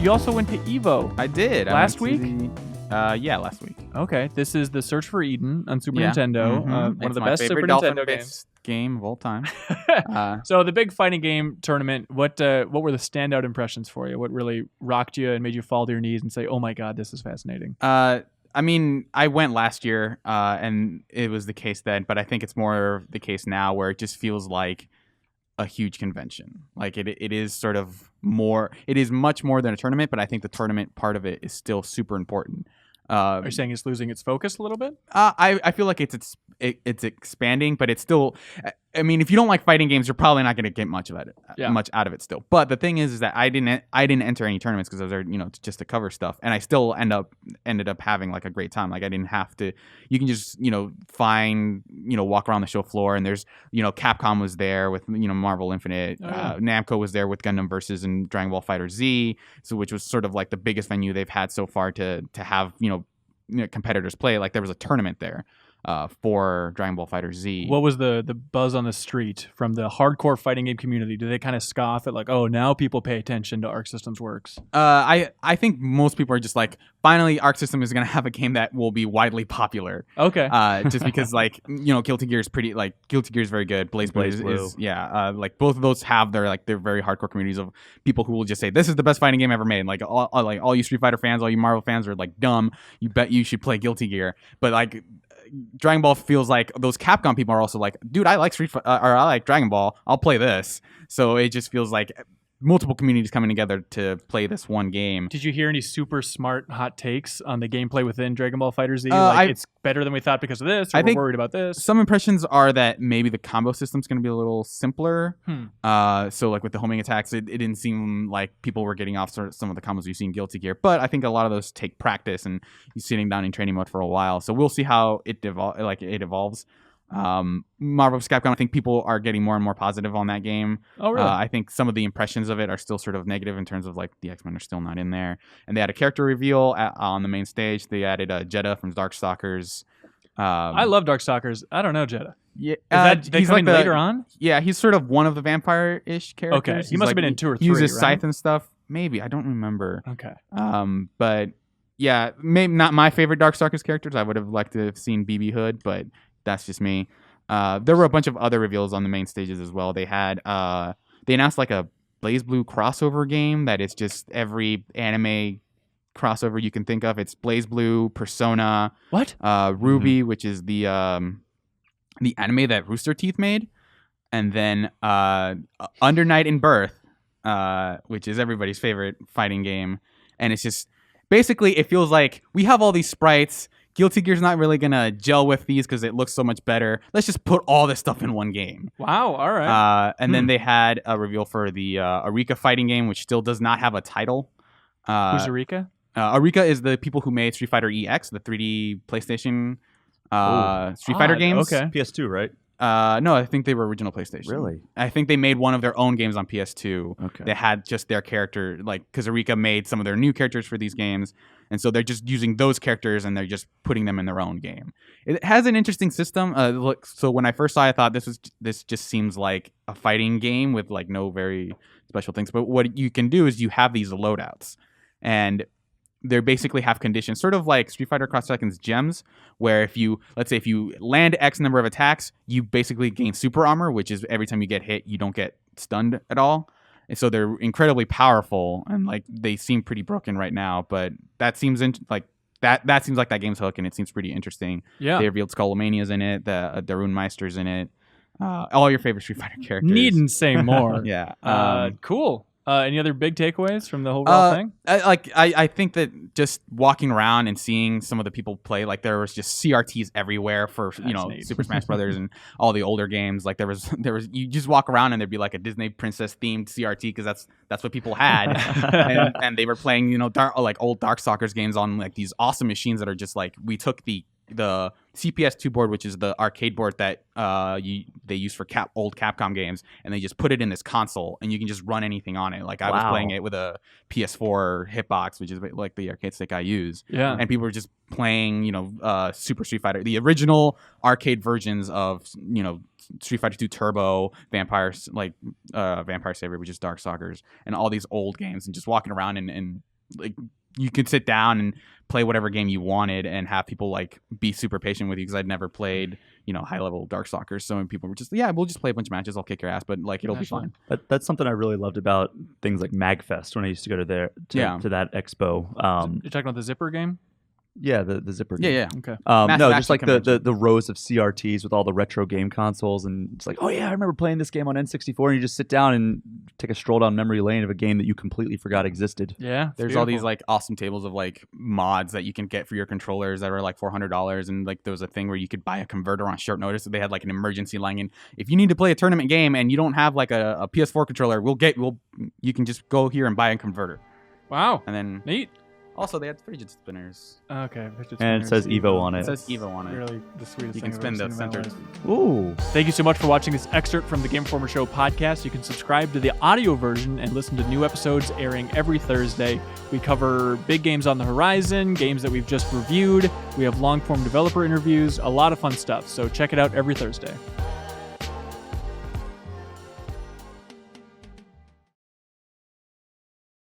you also went to EVO. I did. Last week? Yeah, last week. Okay, this is the Search for Eden on Super Nintendo. One of the my best Super favorite Nintendo games. Game of all time. So the big fighting game tournament. What were the standout impressions for you? What really rocked you and made you fall to your knees and say, "Oh my God, this is fascinating"? I mean, I went last year, and it was the case then, but I think it's more the case now where it just feels like a huge convention. Like it is sort of more. It is much more than a tournament, but I think the tournament part of it is still super important. Are you saying it's losing its focus a little bit? I feel like it's expanding, but it's still. I mean, if you don't like fighting games, you're probably not going to get much out of it still. But the thing is that I didn't enter any tournaments because I was there, just to cover stuff, and I still ended up having like a great time. Like I didn't have to. You can just find walk around the show floor, and there's Capcom was there with Marvel Infinite, Namco was there with Gundam Versus and Dragon Ball FighterZ, so which was sort of like the biggest venue they've had so far to have competitors play. Like there was a tournament there for Dragon Ball FighterZ. What was the buzz on the street from the hardcore fighting game community? Do they kind of scoff at like, oh, now people pay attention to Arc System's works? I think most people are just like, finally, Arc System is going to have a game that will be widely popular. Okay. Just because Guilty Gear is Guilty Gear is very good. Blaze is like both of those have their very hardcore communities of people who will just say this is the best fighting game ever made. Like all you Street Fighter fans, all you Marvel fans are like dumb. You bet you should play Guilty Gear. But like Dragon Ball feels like those Capcom people are also like, dude, I like I like Dragon Ball. I'll play this. So it just feels like multiple communities coming together to play this one game. Did you hear any super smart hot takes on the gameplay within Dragon Ball FighterZ? It's better than we thought because of this, or we're worried about this? Some impressions are that maybe the combo system's going to be a little simpler. So like with the homing attacks, it didn't seem like people were getting off sort of some of the combos you've seen Guilty Gear. But I think a lot of those take practice and you're sitting down in training mode for a while. So we'll see how it evolves. Marvel vs. Capcom, I think people are getting more and more positive on that game. Oh, really? I think some of the impressions of it are still sort of negative in terms of like the X-Men are still not in there. And they had a character reveal on the main stage. They added Jeddah from Darkstalkers. I love Darkstalkers. I don't know Jeddah. Yeah, he's coming later on? Yeah, he's sort of one of the vampire-ish characters. Okay, he must have been in 2 or 3, He uses right? scythe and stuff. Maybe, I don't remember. Okay. But yeah, maybe not my favorite Darkstalkers characters. I would have liked to have seen BB Hood, but that's just me. There were a bunch of other reveals on the main stages as well. They had they announced like a Blaze Blue crossover game that is just every anime crossover you can think of. It's Blaze Blue, Persona, Ruby, which is the anime that Rooster Teeth made, and then Under Night in Birth, which is everybody's favorite fighting game. And it's just basically it feels like we have all these sprites. Guilty Gear's not really going to gel with these because it looks so much better. Let's just put all this stuff in one game. Wow, all right. And then they had a reveal for the Arika fighting game, which still does not have a title. Who's Arika? Arika is the people who made Street Fighter EX, the 3D PlayStation Street Fighter games. Okay. PS2, right? No, I think they were original PlayStation. Really? I think they made one of their own games on PS2. Okay. They had just their character, like, because Arika made some of their new characters for these games. And so they're just using those characters and they're just putting them in their own game. It has an interesting system. So when I first saw it, I thought this just seems like a fighting game with like no very special things. But what you can do is you have these loadouts. And they basically have conditions, sort of like Street Fighter Cross Tekkens Gems, where let's say if you land X number of attacks, you basically gain super armor, which is every time you get hit, you don't get stunned at all. And so they're incredibly powerful, and like they seem pretty broken right now. But that seems like that game's hook, and it seems pretty interesting. Yeah, they revealed Skullomania's in it, the Darun Meister's in it, all your favorite Street Fighter characters. Needn't say more. Yeah. Cool. Any other big takeaways from the overall thing? I think that just walking around and seeing some of the people play, like there was just CRTs everywhere for Super Smash Brothers and all the older games. Like there was you just walk around and there'd be like a Disney princess themed CRT because that's what people had, and they were playing old Darkstalkers games on like these awesome machines that are just like we took the CPS2 board, which is the arcade board that they use for old Capcom games, and they just put it in this console, and you can just run anything on it. Like I was playing it with a PS4 hitbox, which is like the arcade stick I use. Yeah, and people were just playing, Super Street Fighter, the original arcade versions of Street Fighter 2 Turbo, Vampire Savior, which is Darkstalkers, and all these old games, and just walking around and like you could sit down and play whatever game you wanted and have people like be super patient with you, because I'd never played, high level Darkstalkers. So many people were just, we'll just play a bunch of matches, I'll kick your ass, but like it'll be fun. That's something I really loved about things like MagFest when I used to go to that expo. You're talking about the Zipper game? Yeah, the Zipper game. Yeah. Okay. No, just like the rows of CRTs with all the retro game consoles, and it's like, oh yeah, I remember playing this game on N64, and you just sit down and take a stroll down memory lane of a game that you completely forgot existed. Yeah, there's all these like awesome tables of like mods that you can get for your controllers that are like $400, and like there was a thing where you could buy a converter on short notice. So they had like an emergency line, and if you need to play a tournament game and you don't have like a PS4 controller, you can just go here and buy a converter. Wow, and then neat. Also, they had fidget spinners. Okay. And it says EVO on it. It says EVO on it. Really the sweetest you thing can spin the center. Ooh. Thank you so much for watching this excerpt from the Game Informer Show podcast. You can subscribe to the audio version and listen to new episodes airing every Thursday. We cover big games on the horizon, games that we've just reviewed. We have long-form developer interviews, a lot of fun stuff. So check it out every Thursday.